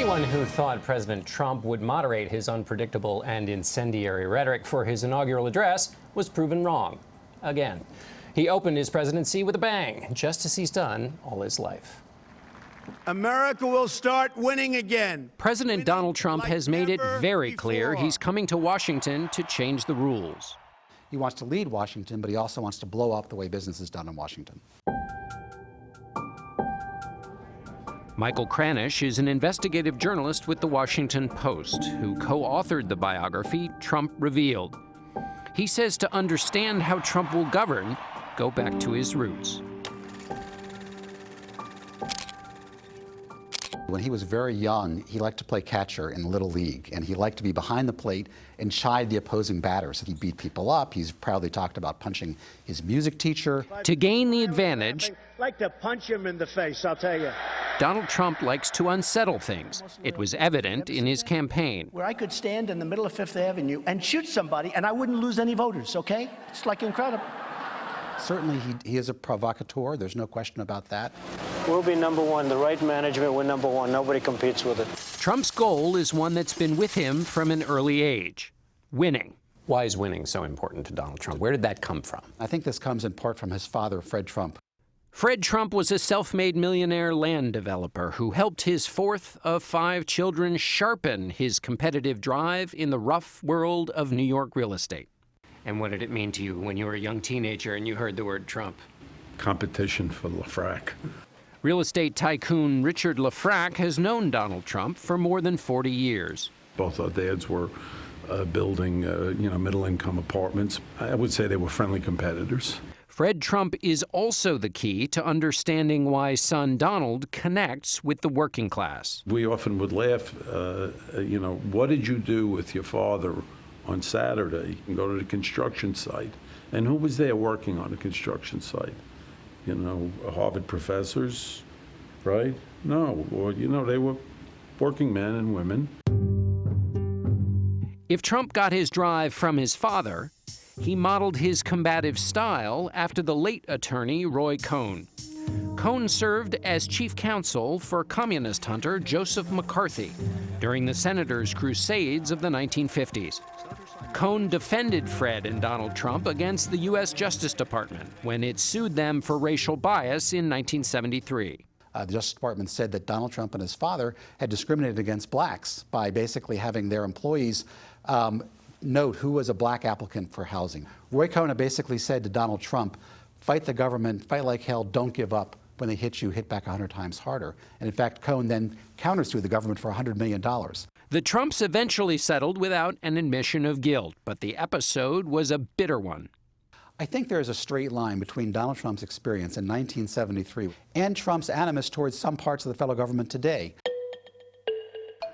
Anyone who thought President Trump would moderate his unpredictable and incendiary rhetoric for his inaugural address was proven wrong. Again, he opened his presidency with a bang, just as he's done all his life. America will start winning again. President Donald Trump has made it very clear he's coming to Washington to change the rules. He wants to lead Washington, but he also wants to blow up the way business is done in Washington. Michael Kranish is an investigative journalist with The Washington Post who co-authored the biography Trump Revealed. He says to understand how Trump will govern, go back to his roots. When he was very young, he liked to play catcher in Little League, and he liked to be behind the plate and chide the opposing batters. He beat people up. He's proudly talked about punching his music teacher. To gain the advantage, I'd like to punch him in the face, I'll tell you. Donald Trump likes to unsettle things. It was evident in his campaign. Where I could stand in the middle of Fifth Avenue and shoot somebody, and I wouldn't lose any voters, okay? It's like incredible. Certainly, he is a provocateur. There's no question about that. We'll be number one. The right management, we're number one. Nobody competes with it. Trump's goal is one that's been with him from an early age: winning. Why is winning so important to Donald Trump? Where did that come from? I think this comes in part from his father, Fred Trump. Fred Trump was a self-made millionaire land developer who helped his fourth of 5 children sharpen his competitive drive in the rough world of New York real estate. And what did it mean to you when you were a young teenager and you heard the word Trump? Competition for LaFrac. Real estate tycoon Richard LaFrac has known Donald Trump for more than 40 years. Both our dads were building, middle-income apartments. I would say they were friendly competitors. Fred Trump is also the key to understanding why son Donald connects with the working class. We often would laugh, what did you do with your father on Saturday and go to the construction site? And who was there working on the construction site? Harvard professors, right? No, or, they were working men and women. If Trump got his drive from his father, he modeled his combative style after the late attorney Roy Cohn. Cohn served as chief counsel for communist hunter Joseph McCarthy during the Senators' crusades of the 1950s. Cohn defended Fred and Donald Trump against the U.S. Justice Department when it sued them for racial bias in 1973. The Justice Department said that Donald Trump and his father had discriminated against blacks by basically having their employees note who was a black applicant for housing. Roy Cohn basically said to Donald Trump, fight the government, fight like hell, don't give up. When they hit you, hit back 100 times harder. And in fact, Cohn then countersued the government for $100 million. The Trumps eventually settled without an admission of guilt, but the episode was a bitter one. I think there is a straight line between Donald Trump's experience in 1973 and Trump's animus towards some parts of the federal government today.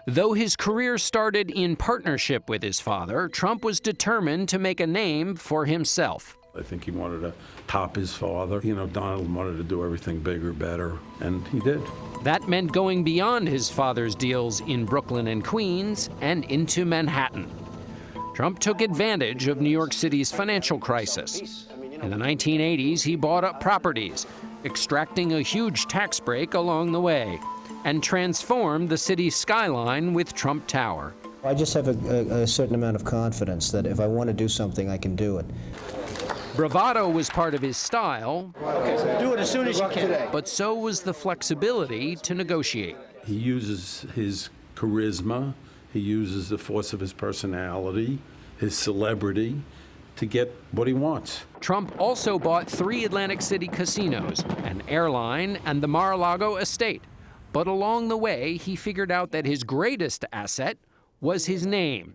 Though his career started in partnership with his father, Trump was determined to make a name for himself. I think he wanted to top his father. Donald wanted to do everything bigger, better, and he did. That meant going beyond his father's deals in Brooklyn and Queens and into Manhattan. Trump took advantage of New York City's financial crisis. In the 1980s, he bought up properties, extracting a huge tax break along the way, and transformed the city's skyline with Trump Tower. I just have a certain amount of confidence that if I want to do something, I can do it. Bravado was part of his style. Okay, so do it as soon as you can. But so was the flexibility to negotiate. He uses his charisma, he uses the force of his personality, his celebrity, to get what he wants. Trump also bought 3 Atlantic City casinos, an airline, and the Mar-a-Lago estate. But along the way, he figured out that his greatest asset was his name,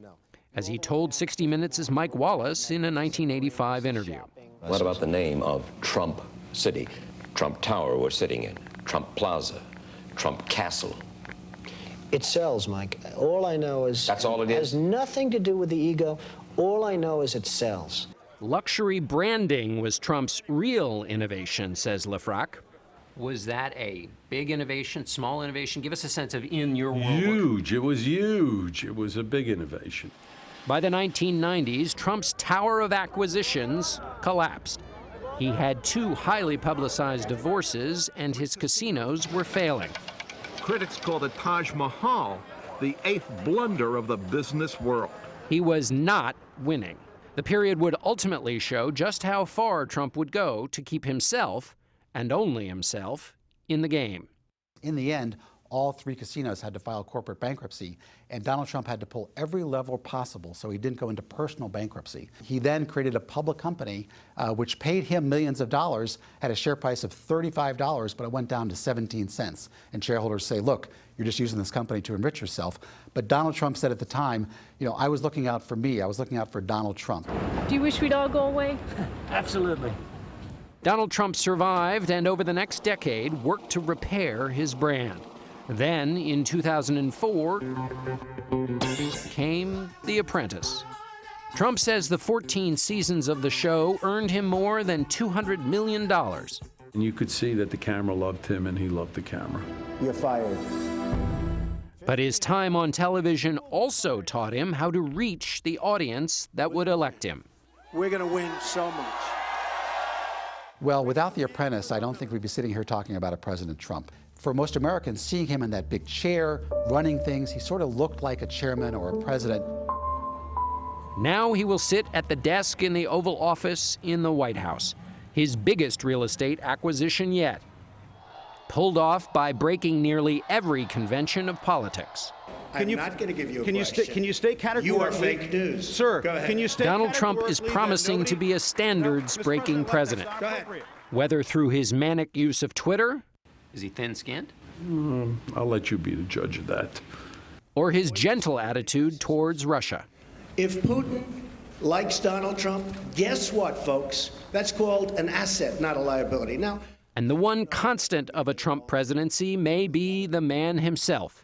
as he told 60 Minutes' Mike Wallace in a 1985 interview. What about the name of Trump City? Trump Tower we're sitting in, Trump Plaza, Trump Castle. It sells, Mike. All I know is... That's all it is? It has nothing to do with the ego. All I know is it sells. Luxury branding was Trump's real innovation, says LaFrac. Was that a big innovation, small innovation? Give us a sense of in your world. Huge. It was huge. It was a big innovation. By the 1990s, Trump's tower of acquisitions collapsed. He had 2 highly publicized divorces, and his casinos were failing. Critics call the Taj Mahal the 8th blunder of the business world. He was not winning. The period would ultimately show just how far Trump would go to keep himself, and only himself, in the game. In the end, all 3 casinos had to file corporate bankruptcy, and Donald Trump had to pull every lever possible so he didn't go into personal bankruptcy. He then created a public company which paid him millions of dollars, had a share price of $35, but it went down to 17 cents. And shareholders say, look, you're just using this company to enrich yourself. But Donald Trump said at the time, you know, I was looking out for me. I was looking out for Donald Trump. Do you wish we'd all go away? Absolutely. Donald Trump survived and over the next decade worked to repair his brand. Then, in 2004, came The Apprentice. Trump says the 14 seasons of the show earned him more than $200 million. And you could see that the camera loved him and he loved the camera. You're fired. But his time on television also taught him how to reach the audience that would elect him. We're going to win so much. Well, without The Apprentice, I don't think we'd be sitting here talking about a President Trump. For most Americans, seeing him in that big chair, running things, he sort of looked like a chairman or a president. Now he will sit at the desk in the Oval Office in the White House, his biggest real estate acquisition yet, pulled off by breaking nearly every convention of politics. I'm not going to give you a Can you stay categorically? You are fake news. Sir, Go ahead. can you stay Donald Trump is categorically promising that to be a standards-breaking president. Go ahead. Whether through his manic use of Twitter, is he thin-skinned? I'll let you be the judge of that. Or his gentle attitude towards Russia. If Putin likes Donald Trump, guess what, folks? That's called an asset, not a liability. Now, And the one constant of a Trump presidency may be the man himself,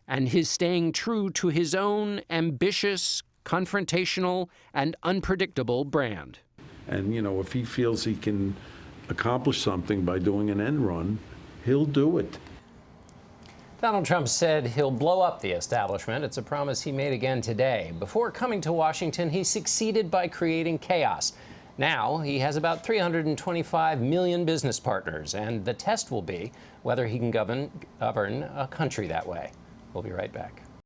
and his staying true to his own ambitious, confrontational, and unpredictable brand. And, you know, if he feels he can accomplish something by doing an end run, he'll do it. Donald Trump said he'll blow up the establishment. It's a promise he made again today. Before coming to Washington, he succeeded by creating chaos. Now he has about 325 million business partners, and the test will be whether he can govern a country that way. We'll be right back.